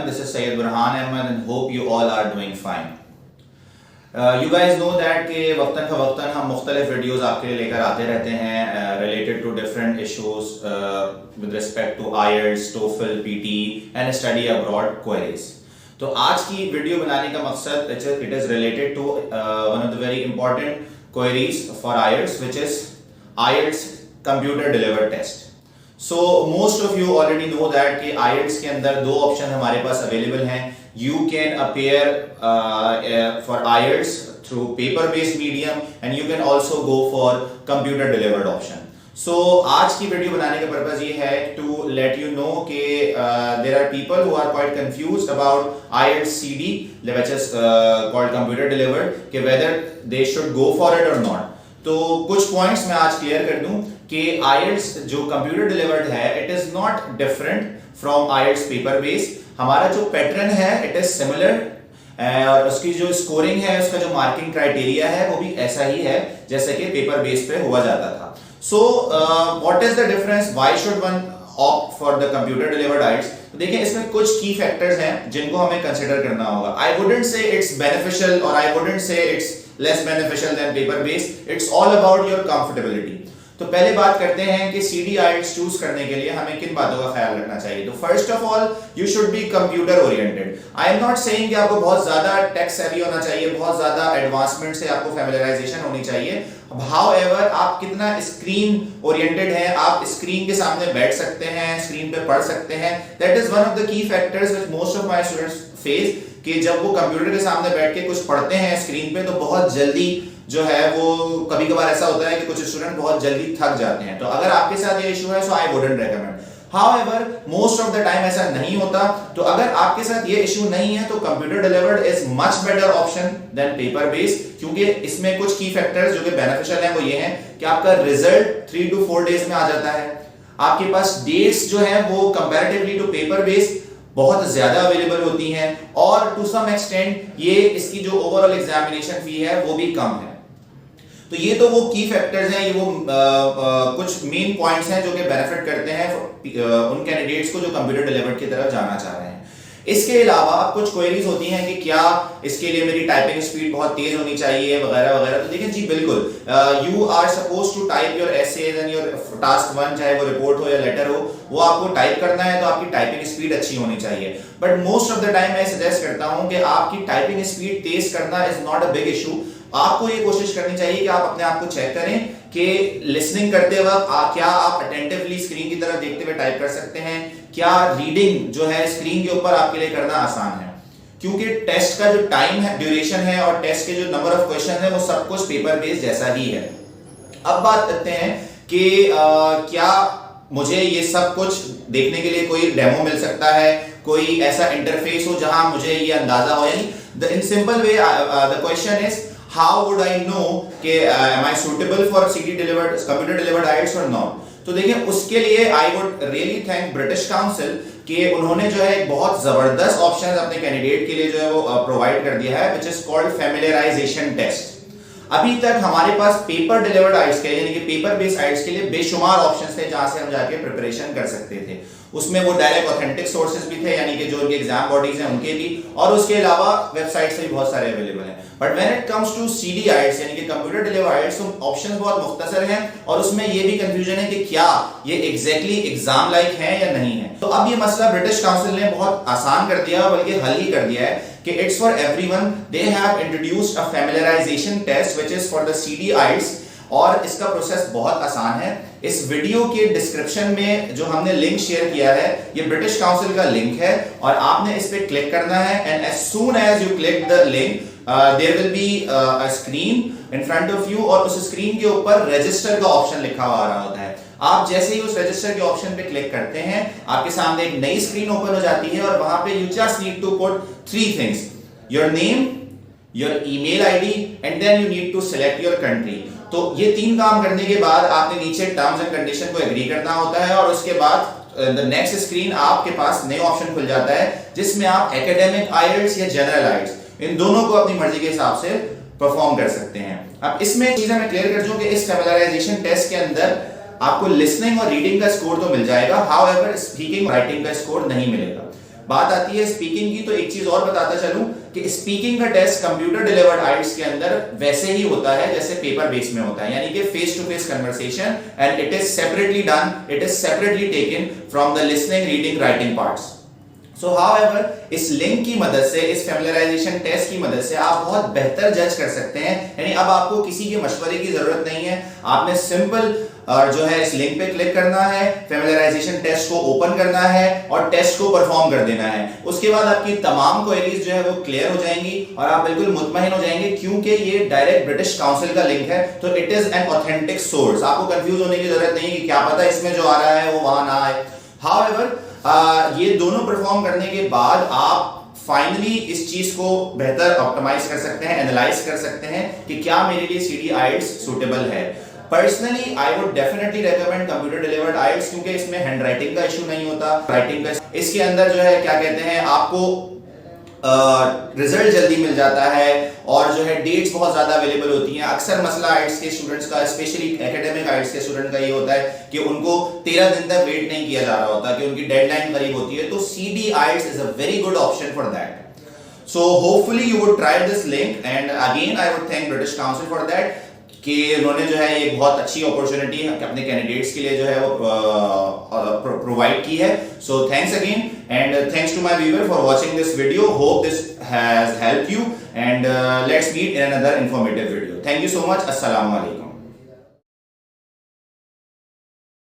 This is Syed Burhan Ahmed and hope you all are doing fine. You guys know that कि वक्तन फ़वक्तन हम मुख्तलिफ videos आपके लिए लेकर आते रहते हैं related to different issues with respect to IELTS, TOEFL, PT and study abroad queries. तो आज की वीडियो बनाने का मकसद it is related to one of the very important queries for IELTS, which is IELTS computer delivered test. So most of you already know that कि IELTS के अंदर दो ऑप्शन हमारे पास अवेलेबल हैं. You can appear for IELTS through paper based medium and you can also go for computer delivered option. So आज की video बनाने का पर्पस ये है to let you know कि there are people who are quite confused about IELTS CD which is called computer delivered कि whether they should go for it or not. तो कुछ पॉइंट्स मैं आज क्लियर कर दूं कि IELTS जो कंप्यूटर डिलीवर्ड है it is not different from IELTS paper based. हमारा जो पैटर्न है इट इज सिमिलर और उसकी जो स्कोरिंग है उसका जो मार्किंग क्राइटेरिया है वो भी ऐसा ही है जैसे कि पेपर बेस पे हुआ जाता था. So what is the difference, why should one opt for the computer delivered IELTS? तो देखिए इसमें कुछ की फैक्टर्स हैं जिनको हमें कंसीडर करना होगा. I wouldn't say it's beneficial और I wouldn't say it's less beneficial than paper based. It's all about your comfortability. तो पहले बात करते हैं कि CD IELTS चूज करने के लिए हमें किन बातों का ख्याल रखना चाहिए. तो first of all you should be computer oriented. I am not saying कि आपको बहुत ज्यादा टेक सेवी होना चाहिए, बहुत ज्यादा एडवांसमेंट से आपको फैमिलियराइजेशन होनी चाहिए. हाउएवर आप कितना स्क्रीन ओरिएंटेड हैं, आप स्क्रीन के सामने बैठ सकते हैं, स्क्रीन पे पढ़ सकते हैं. That is one of the key factors which most of my students face कि जब वो कंप्यूटर के सामने बैठ के कुछ पढ़ते हैं स्क्रीन पे तो बहुत जल्दी जो है वो कभी कभार ऐसा होता है कि कुछ स्टूडेंट बहुत जल्दी थक जाते हैं. तो अगर आपके साथ ये इशू है so I wouldn't recommend. However most of the time ऐसा नहीं होता. तो अगर आपके साथ ये इशू नहीं है तो computer delivered is much better option than paper based, क्योंकि इसमें कुछ की फैक्टर्स जो कि बेनिफिशियल हैं वो ये हैं कि आपका रिजल्ट 3 to 4 डेज में आ जाता है. आपके पास डेट्स जो है वो कंपैरेटिवली टू पेपर बेस्ड बहुत ज्यादा अवेलेबल होती हैं और टू सम एक्सटेंट ये इसकी जो ओवरऑल एग्जामिनेशन फी है वो भी कम है. तो ये तो वो की फैक्टर्स हैं, ये वो कुछ मेन पॉइंट्स हैं जो कि बेनिफिट करते हैं उन कैंडिडेट्स को जो कंप्यूटर डिलीवर्ड की तरफ जाना चाह रहे हैं. इसके अलावा कुछ क्वेरीज होती हैं कि क्या इसके लिए मेरी टाइपिंग स्पीड बहुत तेज होनी चाहिए वगैरह वगैरह. तो देखिए जी बिल्कुल, you are suppose to type your essays and your task 1, चाहे वो रिपोर्ट हो या लेटर हो, वो आपको टाइप करना है तो आपकी टाइपिंग स्पीड अच्छी होनी चाहिए. But most of the time मैं सजेस्ट करता हूं कि आपकी टाइपिंग स्पीड तेज करना is not a big issue. आपको ये कोशिश करनी चाहिए कि आप अपने आप को चेक करें कि लिसनिंग करते वक्त क्या आप अटेंटिवली स्क्रीन की तरफ देखते हुए टाइप कर सकते हैं, क्या रीडिंग जो है स्क्रीन के ऊपर आपके लिए करना आसान है. क्योंकि टेस्ट का जो टाइम है, ड्यूरेशन है और टेस्ट के जो नंबर ऑफ क्वेश्चन है वो सब कुछ पेपर बेस्ड जैसा ही है. अब बात करते हैं कि क्या मुझे ये सब कुछ देखने के लिए कोई डेमो मिल सकता है, कोई ऐसा इंटरफेस हो जहां मुझे ये अंदाजा हो. यानी in simple way the question is how would I know कि am I suitable for CD delivered computer delivered IELTS or not. तो देखिए उसके लिए I would really thank British Council कि उन्होंने जो है एक बहुत जबरदस्त ऑप्शन अपने कैंडिडेट के लिए जो है वो प्रोवाइड कर दिया है, which is called familiarization test. अभी तक हमारे पास पेपर डिलीवर्ड IELTS के लिए यानी कि पेपर बेस्ड IELTS के लिए बेशुमार ऑप्शंस थे जहां से हम जाके प्रिपरेशन कर सकते थे. उसमें वो डायरेक्ट ऑथेंटिक सोर्सेज भी थे यानी कि जो उनके एग्जाम बॉडीज हैं उनके भी, और उसके अलावा वेबसाइट्स भी बहुत सारे अवेलेबल हैं. But when it comes to CD IELTS यानी कि कंप्यूटर डिलीवर्ड IELTS तो ऑप्शंस बहुत मुख्तसर हैं और उसमें ये भी कंफ्यूजन है कि क्या ये एग्जैक्टली एग्जाम लाइक है या नहीं है. तो अब ये मसला ब्रिटिश काउंसिल ने बहुत आसान कर दिया बल्कि हल ही कर दिया है कि it's for everyone. They have introduced a familiarisation test which is for the CD IELTS और इसका प्रोसेस बहुत आसान है. इस वीडियो के डिस्क्रिप्शन में जो हमने लिंक शेयर किया है ये ब्रिटिश काउंसिल का लिंक है और आपने इस पे क्लिक करना है and as soon as you click the link there will be a screen in front of you और उस स्क्रीन के ऊपर रजिस्टर का ऑप्शन लिखा हुआ आ रहा होता है. आप जैसे ही उस रजिस्टर के ऑप्शन पे क्लिक करते हैं आपके सामने एक नई स्क्रीन ओपन हो जाती है और वहां पे you just need to put 3 things, your name, your email ID and then you need to select your country. तो ये 3 काम करने के बाद आपने नीचे टर्म्स एंड कंडीशन को एग्री करना होता है और उसके बाद द नेक्स्ट स्क्रीन आपके पास नया ऑप्शन खुल जाता है जिसमें आप एकेडमिक IELTS या जनरल IELTS इन दोनों को अपनी मर्जी के हिसाब से परफॉर्म कर सकते हैं. अब इसमें चीजें मैं क्लियर कर दूं कि इस फैमिलियराइजेशन टेस्ट के अंदर आपको लिसनिंग और रीडिंग का स्कोर तो मिल जाएगा, हाउएवर स्पीकिंग राइटिंग का स्कोर नहीं मिलेगा. बात आती है स्पीकिंग की, तो एक चीज और बताता चलूं कि स्पीकिंग का टेस्ट कंप्यूटर डिलीवर्ड आइल्स के अंदर वैसे ही होता है जैसे पेपर बेस में होता है, यानी कि face to face conversation, and it is separately done, it is separately taken from the listening, reading, writing parts. So however, इस लिंक की मदद से, इस फैमिलियराइजेशन टेस्ट की मदद से आप बहुत बेहतर जज कर सकते हैं। यानी अब आपको किसी के मशवरे की जरूरत नहीं है, आपने सिंपल जो है इस लिंक पे क्लिक करना है, फैमिलियराइजेशन टेस्ट को ओपन करना है और टेस्ट को परफॉर्म कर देना है। उसके बाद आपकी तमाम क्वेरीज जो है वो क्लियर हो जाएंगी और आप बिल्कुल मुतमईन हो जाएंगे, क्योंकि ये डायरेक्ट ब्रिटिश काउंसिल का लिंक है, तो it is an authentic source. आपको कंफ्यूज होने की जरूरत नहीं है कि क्या पता इसमें जो आ रहा है वो वहां ना आए। हाउएवर, ये दोनों परफॉर्म करने के बाद आप फाइनली इस चीज को बेहतर ऑप्टिमाइज कर सकते हैं, एनालाइज कर सकते हैं कि क्या मेरे लिए सीडी आइल्स सूटेबल है। Personally I would definitely recommend computer delivered IELTS, क्योंकि इसमें हैंड राइटिंग का इशू नहीं होता, राइटिंग का इसके अंदर जो है क्या कहते हैं, आपको रिजल्ट जल्दी मिल जाता है और जो है डेट्स बहुत ज्यादा अवेलेबल होती हैं। अक्सर मसला आइल्स के स्टूडेंट्स का, स्पेशली एकेडमिक आइल्स के स्टूडेंट का ये होता है कि उनको 13 दिन तक वेट नहीं किया जा रहा होता, कि उनकी डेडलाइन करीब होती है, तो CD IELTS is a very good option for that. So hopefully you would try this link, and again I would thank British Council for that कि उन्होंने जो है एक बहुत अच्छी अपॉर्चुनिटी अपने कैंडिडेट्स के लिए जो है वो प्रोवाइड की है। So thanks again, and thanks to my viewer for watching this video. Hope this has helped you, and let's meet in another informative video. Thank you so much. अस्सलाम वालेकुम।